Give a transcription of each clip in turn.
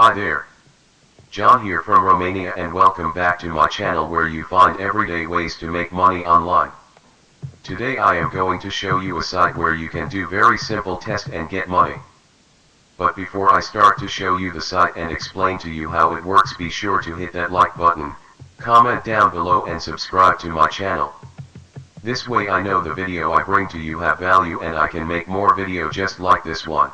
Hi there, John here from Romania, and welcome back to my channel where you find everyday ways to make money online. Today I am going to show you a site where you can do very simple test and get money. But before I start to show you the site and explain to you how it works, be sure to hit that like button, comment down below and subscribe to my channel. This way I know the video I bring to you have value and I can make more video just like this one.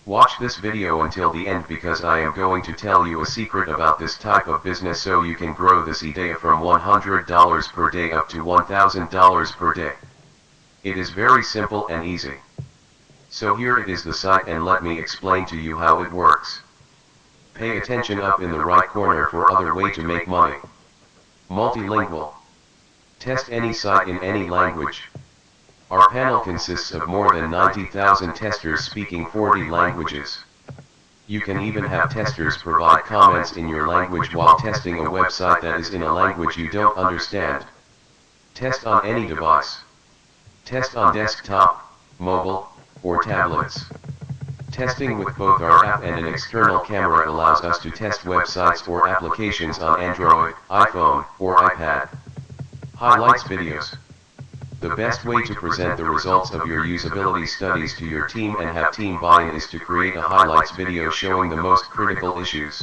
Watch this video until the end because I am going to tell you a secret about this type of business so you can grow this idea from $100 per day up to $1,000 per day. It is very simple and easy. So here it is, the site, and let me explain to you how it works. Pay attention up in the right corner for other way to make money. Multilingual. Test any site in any language. Our panel consists of more than 90,000 testers speaking 40 languages. You can even have testers provide comments in your language while testing a website that is in a language you don't understand. Test on any device. Test on desktop, mobile, or tablets. Testing with both our app and an external camera allows us to test websites or applications on Android, iPhone, or iPad. Highlights videos. The best way to present the results of your usability studies to your team and have team buy-in is to create a highlights video showing the most critical issues.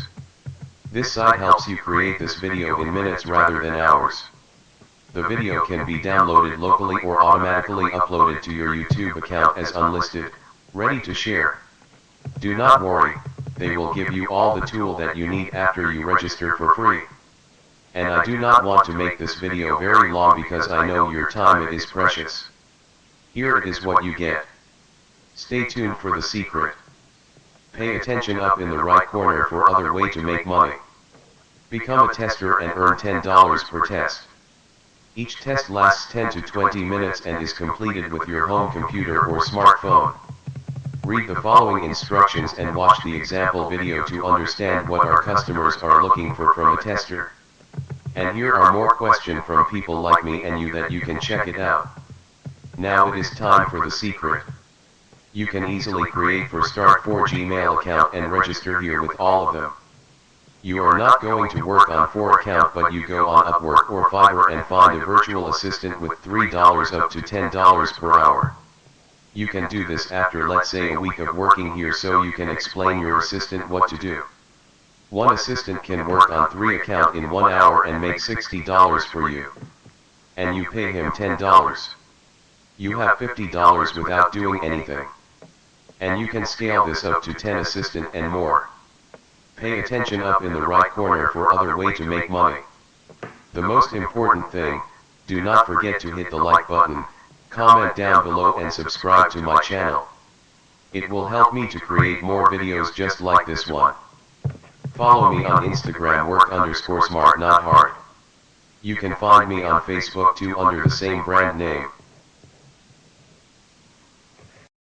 This site helps you create this video in minutes rather than hours. The video can be downloaded locally or automatically uploaded to your YouTube account as unlisted, ready to share. Do not worry, they will give you all the tool that you need after you register for free. And I do not want to make this video very long because I know your time is precious. Here it is what you get. Stay tuned for the secret. Pay attention up in the right corner for other way to make money. Become a tester and earn $10 per test. Each test lasts 10 to 20 minutes and is completed with your home computer or smartphone. Read the following instructions and watch the example video to understand what our customers are looking for from a tester. And here are more questions from people like me and you that you can check it out. Now it is time for the secret. You can easily create for start 4 Gmail account and register here with all of them. You are not going to work on 4 account, but you go on Upwork or Fiverr and find a virtual assistant with $3 up to $10 per hour. You can do this after, let's say, a week of working here, so you can explain your assistant what to do. One assistant can work on 3 accounts in 1 hour and make $60 for you. And you pay him $10. You have $50 without doing anything. And you can scale this up to 10 assistant and more. Pay attention up in the right corner for other way to make money. The most important thing, do not forget to hit the like button, comment down below and subscribe to my channel. It will help me to create more videos just like this one. Follow me on Instagram work_smart not hard. You can find me on Facebook too under the same brand name.